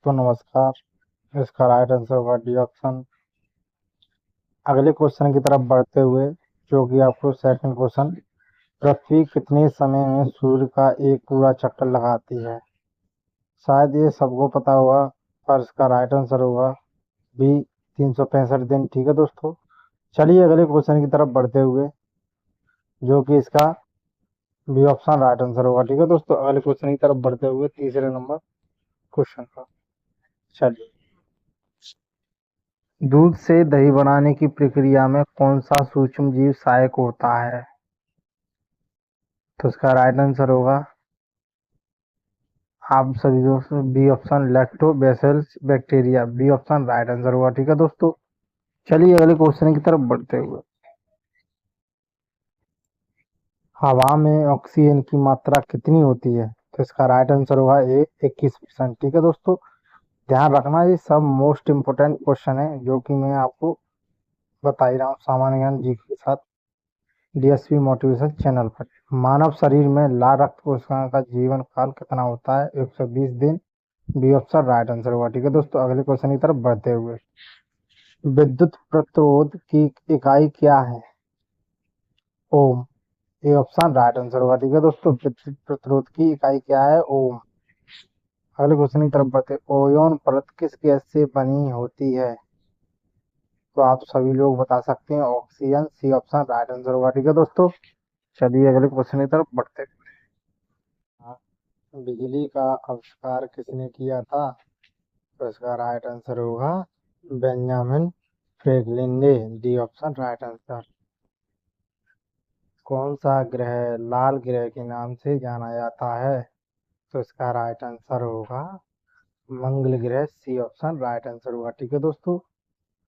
दोस्तों नमस्कार। इसका राइट आंसर होगा डी ऑप्शन। अगले क्वेश्चन की तरफ बढ़ते हुए, जो कि आपको सेकंड क्वेश्चन, पृथ्वी कितने समय में सूर्य का एक पूरा चक्कर लगाती है? शायद ये सबको पता होगा, पर इसका राइट आंसर होगा बी 365 दिन। ठीक है दोस्तों, चलिए अगले क्वेश्चन की तरफ बढ़ते हुए, जो कि इसका बी ऑप्शन राइट आंसर होगा। ठीक है दोस्तों, अगले क्वेश्चन की तरफ बढ़ते हुए तीसरे नंबर क्वेश्चन का, चलिए। दूध से दही बनाने की प्रक्रिया में कौन सा सूक्ष्म जीव सहायक होता है? तो इसका राइट आंसर होगा, आप सभी दोस्तों, B option lactobacillus bacteria. B option right answer होगा। ठीक है दोस्तों, चलिए अगले क्वेश्चन की तरफ बढ़ते हुए, हवा में ऑक्सीजन की मात्रा कितनी होती है? तो इसका राइट आंसर होगा ए 21%। ठीक है दोस्तों, ध्यान रखना, ये सब मोस्ट इम्पोर्टेंट क्वेश्चन है जो कि मैं आपको बता ही रहा हूँ सामान्य ज्ञान जी के साथ, डीएसपी मोटिवेशन चैनल पर। मानव शरीर में लाल रक्त कोशिकाओं का जीवन काल कितना होता है? 120 दिन। बी ऑप्शन राइट आंसर होगा। ठीक है दोस्तों, अगले क्वेश्चन की तरफ बढ़ते हुए, विद्युत प्रतिरोध की इकाई क्या है? ओम। ए ऑप्शन राइट आंसर होगा। ठीक है दोस्तों, विद्युत प्रतिरोध की इकाई क्या है? ओम। अगले क्वेश्चन की तरफ बढ़ते, ओजोन परत किस गैस से बनी होती है? तो आप सभी लोग बता सकते हैं, oxygen. C option right answer होगा। ठीक है दोस्तों, चलिए अगले क्वेश्चन की तरफ बढ़ते हैं। बिजली का आविष्कार किसने किया था? तो इसका राइट आंसर होगा बेंजामिन फ्रैंकलिन ने। D option right answer. कौन सा ग्रह लाल ग्रह के नाम से जाना जाता है? तो इसका राइट आंसर होगा मंगल ग्रह। सी ऑप्शन राइट आंसर होगा। ठीक है दोस्तों,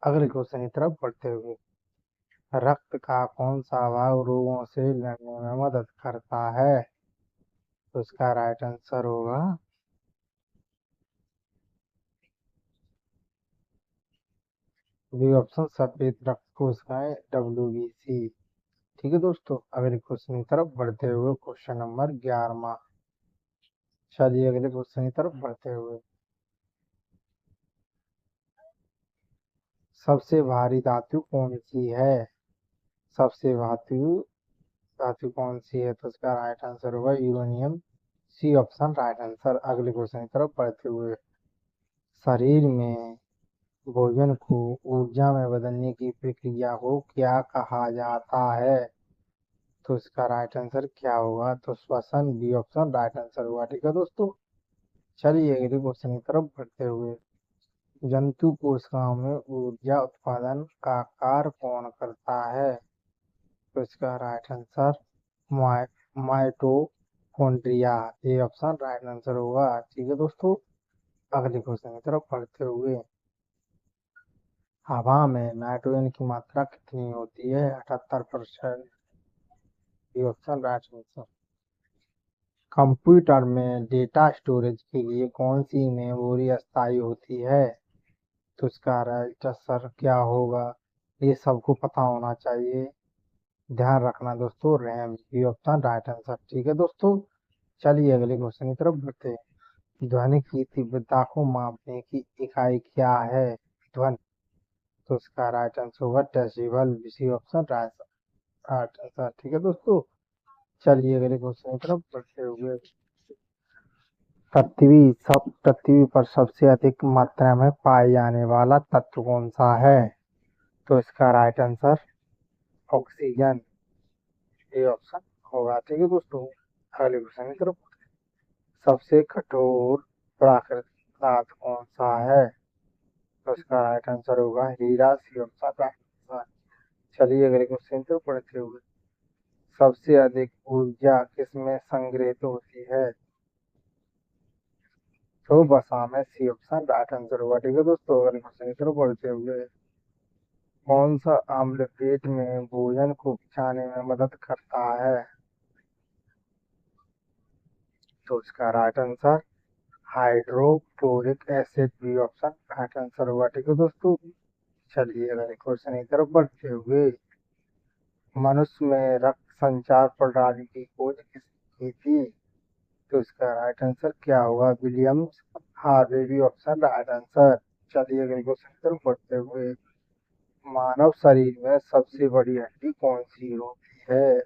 अगले क्वेश्चन की तरफ बढ़ते हुए, रक्त का कौन सा भाग रोगों से लड़ने में मदद करता है? तो इसका राइट आंसर होगा बी ऑप्शन, सफेद रक्त कोशिकाएं, WBC। ठीक है दोस्तों, अगले क्वेश्चन की तरफ बढ़ते हुए, क्वेश्चन नंबर 11वां। चलिए अगले क्वेश्चन की तरफ बढ़ते हुए, सबसे भारी धातु कौन सी है? सबसे धातु धातु कौन सी है? तो इसका राइट आंसर होगा uranium. C option right answer. अगले क्वेश्चन की तरफ बढ़ते हुए, शरीर में भोजन को ऊर्जा में बदलने की प्रक्रिया को क्या कहा जाता है? तो इसका राइट आंसर क्या होगा? तो श्वसन। बी ऑप्शन राइट आंसर होगा। ठीक है दोस्तों, चलिए अगले क्वेश्चन की तरफ बढ़ते हुए, जंतु कोशिकाओं में ऊर्जा उत्पादन का कार्य कौन करता है? तो इसका राइट आंसर माइटोकॉन्ड्रिया। ये ऑप्शन राइट आंसर होगा। ठीक है दोस्तों, अगले क्वेश्चन की तरफ बढ़ते हुए, हवा में नाइट्रोजन की मात्रा कितनी होती है? 78%। ये ऑप्शन राइट आंसर। कंप्यूटर में डेटा स्टोरेज के लिए कौन सी मेमोरी अस्थायी होती है? तो इसका राइट आंसर क्या होगा? ये सबको पता होना चाहिए, ध्यान रखना दोस्तों, रैम। ये ऑप्शन राइट आंसर। ठीक है दोस्तों, चलिए अगले क्वेश्चन की तरफ बढ़ते हैं। ध्वनि की तीव्रता को मापने की इकाई क्या है? ध्वनि। तो इसका राइट आंसर होगा decibel. C option right answer. ठीक है दोस्तों, चलिए अगले क्वेश्चन की तरफ बढ़ते हुए, पृथ्वी पर सबसे अधिक मात्रा में पाए जाने वाला तत्व कौन सा है? तो इसका राइट आंसर ऑक्सीजन। ये ऑप्शन होगा। ठीक है दोस्तों, अगले क्वेश्चन की तरफ, सबसे कठोर प्राकृतिक धातु कौन सा है? तो इसका राइट आंसर होगा हीरा। C option right answer. चलिए अगले क्वेश्चन की तरफ बढ़ते हुए, सबसे अधिक ऊर्जा किसमें संग्रहित होती है? तो वसा में। सी ऑप्शन राइट आंसर होगा। ठीक है दोस्तों, अगले क्वेश्चन की तरफ बढ़ते हुए, कौन सा अम्ल पेट में भोजन को पचाने में मदद करता है? तो इसका right answer hydrochloric acid. B option right answer होगा। ठीक है दोस्तों, चलिए अगले क्वेश्चन की तरफ बढ़ते हुए, मनुष्य में रक्त संचार प्रणाली की खोज किसने की थी? तो इसका राइट आंसर क्या होगा? विलियम्स हार्वे भी ऑप्शन राइट आंसर। चलिए अगले क्वेश्चन की तरफ बढ़ते हुए, मानव शरीर में सबसे बड़ी हड्डी कौन सी होती है?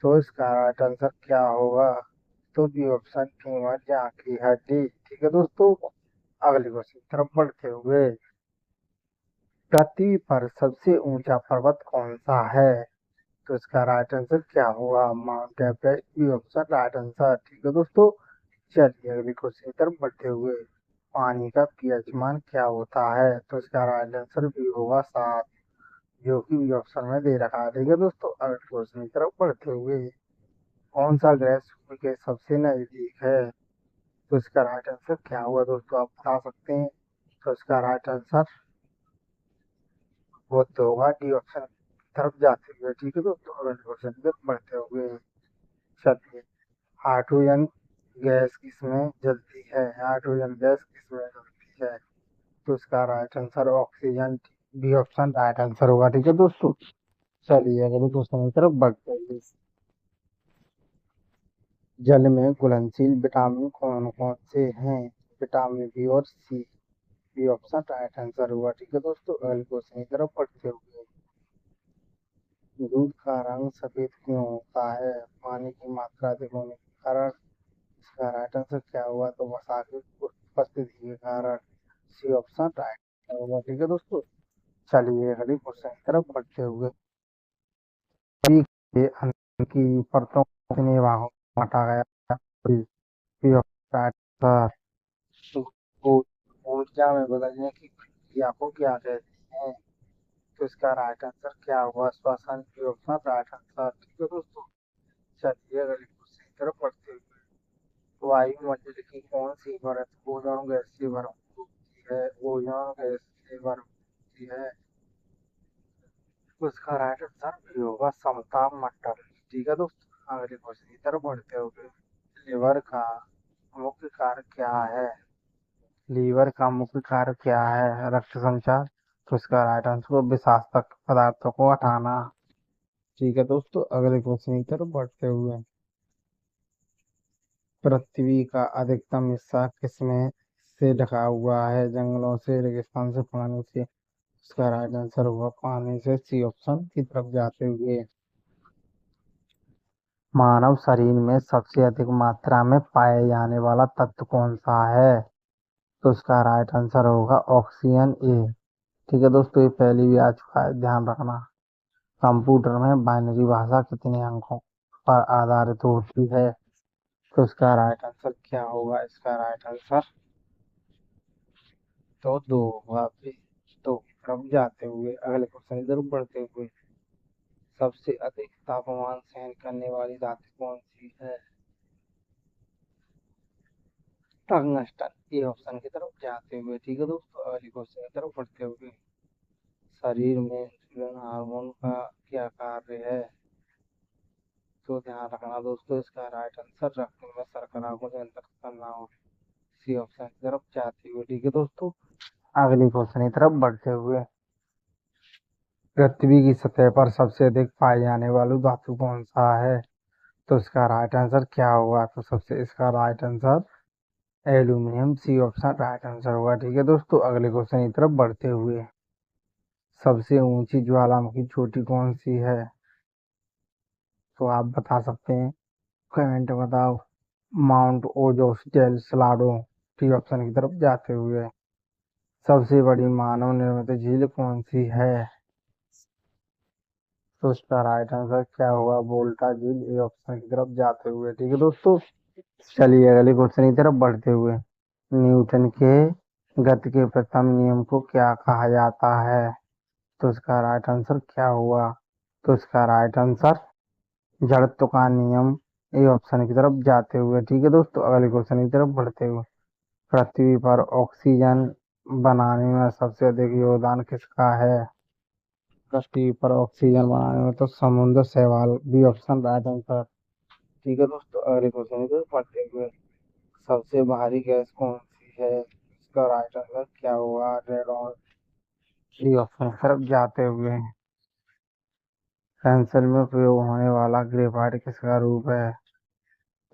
तो इसका राइट आंसर क्या होगा? तो बी ऑप्शन फीमर जांघ की हड्डी। ठीक है दोस्तों, अगले क्वेश्चन की तरफ बढ़ते हुए, पृथ्वी पर सबसे ऊंचा पर्वत कौन सा है? तो इसका राइट आंसर क्या होगा? माउंट एवरेस्ट भी ऑप्शन राइट आंसर। ठीक है दोस्तों, चलिए अगली क्वेश्चन की तरफ बढ़ते हुए, पानी का पीएच मान क्या होता है? तो इसका राइट आंसर भी होगा 7, जो कि बी ऑप्शन में दे रखा है। ठीक है दोस्तों, अगले क्वेश्चन की तरफ बढ़ते हुए, कौन सा ग्रह सूर्य के सबसे नजदीक है? तो इसका राइट आंसर क्या होगा दोस्तों, आप बता सकते हैं? तो इसका राइट आंसर वो तो होगा डी ऑप्शन की तरफ जाते हुए। ठीक है दोस्तों, अगले क्वेश्चन की तरफ बढ़ते हुए, चलिए, हाइड्रोजन गैस किसमें जलती है? हाइड्रोजन गैस किसमें जलती है? तो इसका right answer oxygen B option right answer होगा। ठीक है दोस्तों, चलिए अगले क्वेश्चन की तरफ बढ़ते हैं। जल में घुलनशील विटामिन कौन कौन से हैं? विटामिन बी और सी, बी ऑप्शन राइट आंसर हुआ। ठीक है दोस्तों, अगले क्वेश्चन की तरफ बढ़ते हुए, दूध का रंग सफेद क्यों होता है? पानी की मात्रा अधिक होने के कारण। इसका राइट आंसर क्या हुआ? तो वसा की उपस्थिति के कारण, सी ऑप्शन राइट होगा। ठीक है दोस्तों, चलिए अगले क्वेश्चन की तरफ बढ़ते हुए, पृथ्वी के अंदर की परतों को कितने भागों में बांटा गया? C option right answer. ऊर्जा में बदलने की प्रक्रिया को क्या कहते हैं? तो इसका राइट आंसर क्या होगा? श्वसन की ऑप्शन राइट आंसर। ठीक है दोस्तों, चलिए अगले क्वेश्चन की तरफ बढ़ते हुए, वायुमंडल की कौन सी परत ओजोन गैस से भरपूर होती है? ओजोन गैस से भरपूर होती है। उसका राइट आंसर भी होगा समताप मंडल। ठीक है दोस्तों, अगले क्वेश्चन की तरफ बढ़ते हुए, लीवर का मुख्य कार्य क्या है? लीवर का मुख्य कार्य क्या है? रक्त संचार। तो इसका राइट आंसर विषाक्तक पदार्थों को हटाना। ठीक है दोस्तों, अगले क्वेश्चन की तरफ बढ़ते हुए, पृथ्वी का अधिकतम हिस्सा किसमें से ढका हुआ है? जंगलों से, रेगिस्तान से, पानी से। इसका राइट आंसर हुआ पानी से, सी ऑप्शन की तरफ जाते हुए, मानव शरीर में सबसे अधिक मात्रा में पाए जाने वाला तत्व कौन सा है? तो इसका राइट आंसर होगा ऑक्सीजन ए। ठीक है दोस्तों, ये पहले भी आ चुका है, ध्यान रखना। कंप्यूटर में बाइनरी भाषा कितने अंकों पर आधारित होती है? तो इसका राइट आंसर क्या होगा? इसका राइट आंसर तो 2 होगा। फिर तो कम जाते हुए अगले क्वेश्चन की तरफ बढ़ते हुए, सबसे अधिक तापमान सहन करने वाली धातु कौन सी है? टंगस्टन, ये ऑप्शन की तरफ जाते हुए। ठीक है दोस्तों, अगले क्वेश्चन की तरफ बढ़ते हुए, शरीर में इंसुलिन हार्मोन का क्या कार्य है? तो ध्यान रखना दोस्तों, इसका राइट आंसर रक्त में शर्करा को नियंत्रित करना हो, सी ऑप्शन की तरफ जाते हुए। ठीक है दोस्तों, अगले क्वेश्चन की तरफ बढ़ते हुए, पृथ्वी की सतह पर सबसे अधिक पाए जाने वाली धातु कौन सा है? तो इसका राइट आंसर क्या होगा? तो सबसे इसका right answer aluminium, C option right answer होगा। ठीक है दोस्तों, अगले क्वेश्चन की तरफ बढ़ते हुए, सबसे ऊंची ज्वालामुखी चोटी कौन सी है? तो आप बता सकते हैं, कमेंट बताओ। Mount Ojos del Salado, D option की तरफ जाते हुए, सबसे बड़ी मानव निर्मित झील कौन सी है? तो इसका राइट आंसर क्या होगा? वोल्टा झील, ए ऑप्शन की तरफ जाते हुए। ठीक है दोस्तों, चलिए अगले क्वेश्चन की तरफ बढ़ते हुए, न्यूटन के गति के प्रथम नियम को क्या कहा जाता है? तो इसका राइट आंसर क्या हुआ? तो इसका राइट आंसर जड़त्व का नियम, ए ऑप्शन की तरफ जाते हुए। ठीक है दोस्तों, अगले क्वेश्चन की तरफ बढ़ते हुए, पृथ्वी पर ऑक्सीजन बनाने में सबसे अधिक योगदान किसका है? पृथ्वी पर ऑक्सीजन बनाने में तो समुद्र शैवाल, बी ऑप्शन राइट आंसर। ठीक है दोस्तों, अगले क्वेश्चन की तरफ बढ़ते हुए, सबसे भारी गैस कौन सी है? इसका राइट आंसर क्या हुआ? रेडॉन, डी ऑप्शन की तरफ जाते हुए, पेंसिल में प्रयोग होने वाला ग्रेफाइट किसका रूप है?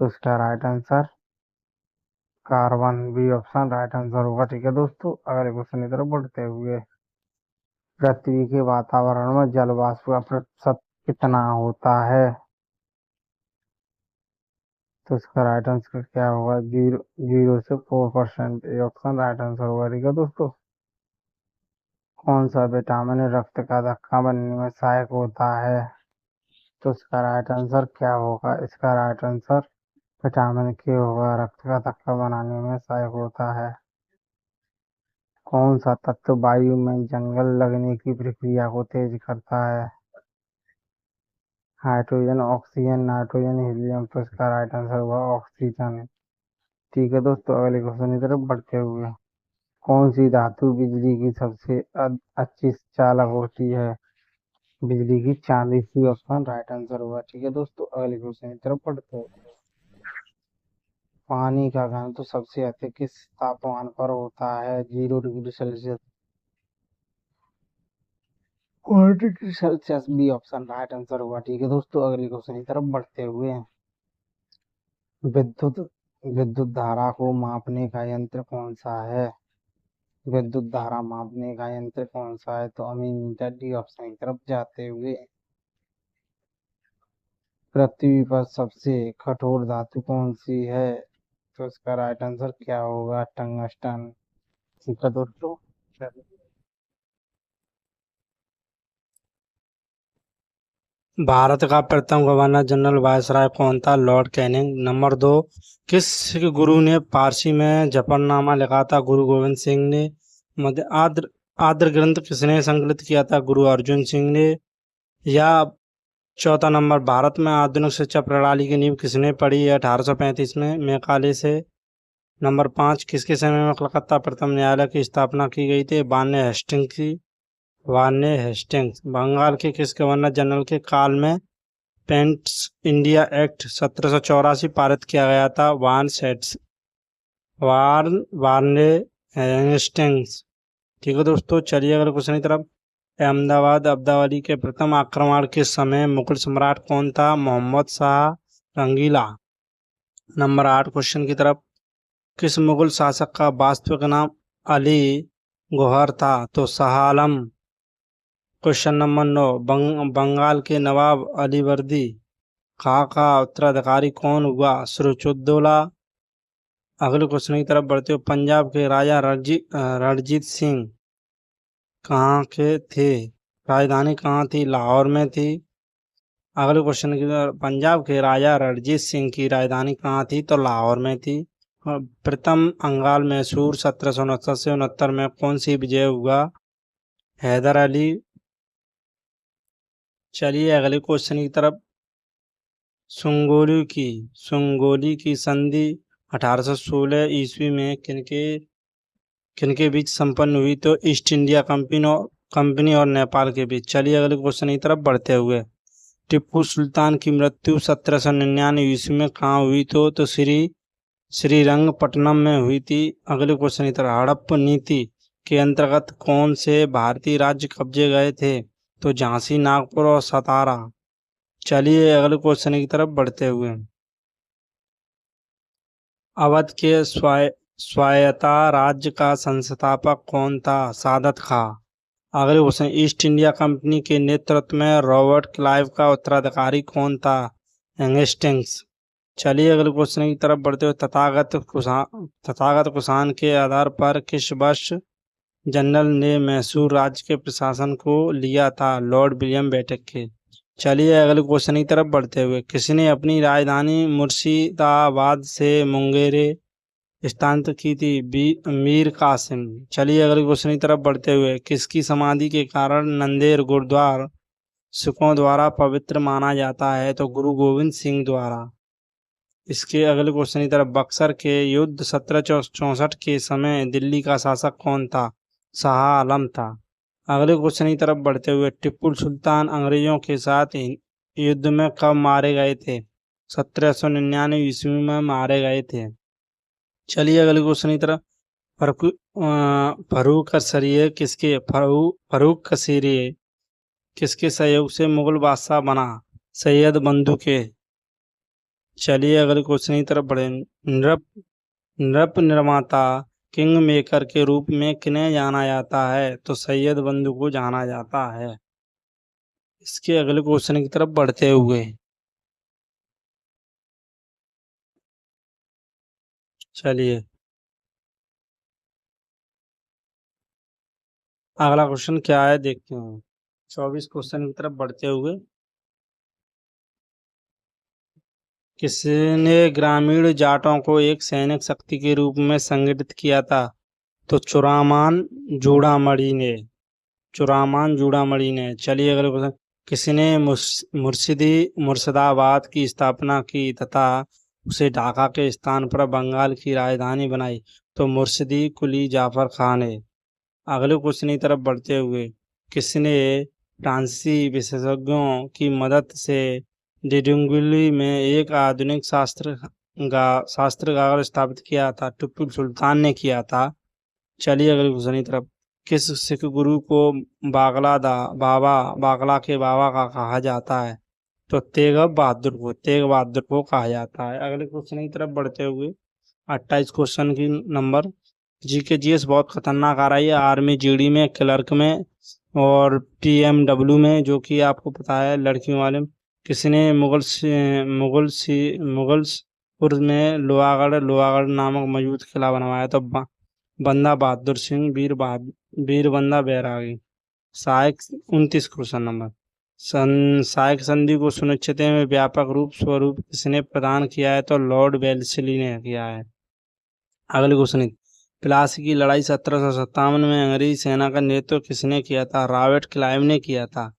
तो इसका right answer carbon B option right answer होगा। ठीक है दोस्तों, अगले क्वेश्चन की तरफ बढ़ते हुए, पृथ्वी के वातावरण में जल वाष्प का प्रतिशत कितना होता है? तो इसका राइट आंसर क्या होगा? 0 से 4%। ये ऑप्शन राइट आंसर होगा। ठीक है दोस्तों, कौन सा विटामिन रक्त का धक्का बनने में सहायक होता है? तो इसका राइट आंसर क्या होगा? इसका राइट आंसर विटामिन के होगा, रक्त का धक्का बनाने में सहायक होता है। कौन सा तत्व वायु में जंगल लगने की प्रक्रिया को तेज करता है? Hydrogen, oxygen, nitrogen, helium. तो इसका राइट आंसर होगा ऑक्सीजन। ठीक है दोस्तों, अगले क्वेश्चन की तरफ बढ़ते हुए, कौन सी धातु बिजली की सबसे अच्छी चालक होती है? बिजली की चांदी। सी ऑप्शन राइट आंसर होगा। ठीक है दोस्तों, अगले क्वेश्चन की तरफ बढ़ते हैं, पानी का घनत्व सबसे अधिक किस तापमान पर होता है? 0 degree Celsius, 4 degree Celsius. B option right answer होगा। ठीक है दोस्तों, अगले क्वेश्चन की तरफ बढ़ते हुए, विद्युत विद्युत धारा को मापने का यंत्र कौन सा है? विद्युत धारा मापने का यंत्र कौन सा है? तो अमीमीटर। डी ऑप्शन की तरफ जाते हुए, पृथ्वी पर सबसे कठोर धातु कौन सी है? तो इसका राइट आंसर क्या होगा? टंगस्टन। ठीक है दोस्तों, भारत का प्रथम गवर्नर जनरल वायसराय कौन था? Lord Canning. नंबर 2, किस गुरु ने पारसी में जफरनामा लिखा था? गुरु गोविंद सिंह ने। मध्य आद्र आद्र ग्रंथ किसने संकलित किया था? गुरु अर्जुन सिंह ने। या चौथा नंबर, भारत में आधुनिक शिक्षा प्रणाली की नींव किसने पढ़ी है 1835 में? मैकाले से। नंबर 5, किसके समय में कलकत्ता प्रथम न्यायालय की स्थापना की गई थी? वान्य हेस्टिंग्स। बंगाल के किस गवर्नर जनरल के काल में पेंट्स इंडिया एक्ट 1784 पारित किया गया था? वार्ने हेस्टिंग्स। ठीक है दोस्तों, चलिए अगले क्वेश्चन की तरफ। अहमदाबाद अब्दावली के प्रथम आक्रमण के समय मुगल सम्राट कौन था? मोहम्मद शाह रंगीला। नंबर 8 क्वेश्चन की तरफ, किस मुगल शासक का वास्तविक नाम अली गौहर था? तो शाह आलम। क्वेश्चन नंबर 9, बंगाल के नवाब अलीवर्दी खां का उत्तराधिकारी कौन हुआ? सिराजुद्दौला। अगले क्वेश्चन की तरफ बढ़ते हो, पंजाब के राजा रणजीत सिंह कहाँ के थे? राजधानी कहाँ थी? लाहौर में थी। अगले क्वेश्चन की तरफ, पंजाब के राजा रणजीत सिंह की राजधानी कहाँ थी? तो लाहौर में थी। और प्रथम अंगाल मैसूर 1769 से 69 में कौन सी विजय हुआ? हैदर अली। चलिए अगले क्वेश्चन की तरफ, सुंगोली की संधि 1816 ईस्वी में किनके किनके बीच संपन्न हुई? तो ईस्ट इंडिया कंपनी और नेपाल के बीच। चलिए अगले क्वेश्चन की तरफ बढ़ते हुए, टिप्पू सुल्तान की मृत्यु 1799 ईस्वी में कहाँ हुई? तो श्रीरंगपट्टनम में हुई थी। अगले क्वेश्चन की तरफ, हड़प्पा नीति के अंतर्गत कौन से भारतीय राज्य कब्जे गए थे? तो झांसी, नागपुर और सतारा। चलिए अगले क्वेश्चन की तरफ बढ़ते हुए, अवध के स्वायत्ता राज्य का संस्थापक कौन था? सादत खां। अगले क्वेश्चन, ईस्ट इंडिया कंपनी के नेतृत्व में रॉबर्ट क्लाइव का उत्तराधिकारी कौन था? हेस्टिंग्स। चलिए अगले क्वेश्चन की तरफ बढ़ते हुए, तथागत कुषाण के आधार पर किस वर्ष जनरल ने मैसूर राज्य के प्रशासन को लिया था? Lord William Bentinck. चलिए अगले क्वेश्चन की तरफ बढ़ते हुए, किसने अपनी राजधानी मुर्शिदाबाद से मुंगेर स्थानांतरित की थी? मीर कासिम। चलिए अगले क्वेश्चन की तरफ बढ़ते हुए, किसकी समाधि के कारण नंदेड़ गुरुद्वारा सिखों द्वारा पवित्र माना जाता है? तो गुरु गोविंद सिंह द्वारा। इसके अगले क्वेश्चन की तरफ, बक्सर के युद्ध 1764 के समय दिल्ली का शासक कौन था? शाह आलम था। अगले क्वेश्चन की तरफ बढ़ते हुए, टिप्पू सुल्तान अंग्रेजों के साथ युद्ध में कब मारे गए थे? 1799 ईस्वी में मारे गए थे। चलिए अगले क्वेश्चन की तरफ, फरूक कसीरिये किसके सहयोग से मुगल बादशाह बना? सैयद बंधु के। चलिए अगले क्वेश्चन की तरफ बढ़े। नृप नृप निर्माता किंग मेकर के रूप में किन्हें जाना जाता है? तो सैयद बंधु को जाना जाता है। इसके अगले क्वेश्चन की तरफ बढ़ते हुए चलिए अगला क्वेश्चन क्या है देखते हैं। 24 क्वेश्चन की तरफ बढ़ते हुए, किसने ग्रामीण जाटों को एक सैनिक शक्ति के रूप में संगठित किया था? तो चुरामान जूड़ामणि ने। चलिए अगले क्वेश्चन, किसने मुर्शिदाबाद की स्थापना की तथा उसे ढाका के स्थान पर बंगाल की राजधानी बनाई? तो मुर्शिदी कुली जाफर खान ने। अगले क्वेश्चन की तरफ बढ़ते हुए, किसने फ्रांसीसी विशेषज्ञों की मदद से डिडुंगुली में एक आधुनिक शास्त्रागार स्थापित किया था? टिप्पू सुल्तान ने किया था। चलिए अगले क्वेश्चन की तरफ, किस सिख गुरु को बागला के बाबा का कहा जाता है? तो तेग बहादुर को कहा जाता है। अगले क्वेश्चन की तरफ बढ़ते हुए 28 क्वेश्चन की नंबर, जीके जीएस बहुत खतरनाक आ रही है। आर्मी जीडी में, क्लर्क में और पीएमडब्ल्यू में, जो कि आपको पता है लड़कियों वाले में। किसने मुगलसपुर में लोहागढ़ नामक मजबूत किला बनवाया? तो बंदा बहादुर सिंह, वीर बंदा बैरागी। सहायक 29 क्वेश्चन नंबर, सहायक संधि को सुनिश्चित में व्यापक स्वरूप किसने प्रदान किया है? तो लॉर्ड वेल्लेस्ली ने किया है। अगले क्वेश्चन, प्लासी की लड़ाई 1757 में अंग्रेजी सेना का नेतृत्व किसने किया था? रॉबर्ट क्लाइव ने किया था।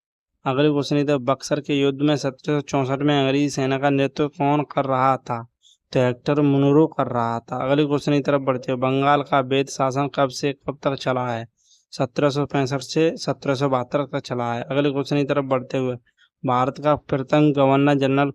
अगले क्वेश्चन, तो बक्सर के युद्ध में 1764 में अंग्रेजी सेना का नेतृत्व कौन कर रहा था? तो हेक्टर मुनरो कर रहा था। अगले क्वेश्चन की तरफ बढ़ते हुए, बंगाल का वैध शासन कब से कब तक चला है? 1765 से 1772 तक चला है। अगले क्वेश्चन की तरफ बढ़ते हुए, भारत का प्रथम गवर्नर जनरल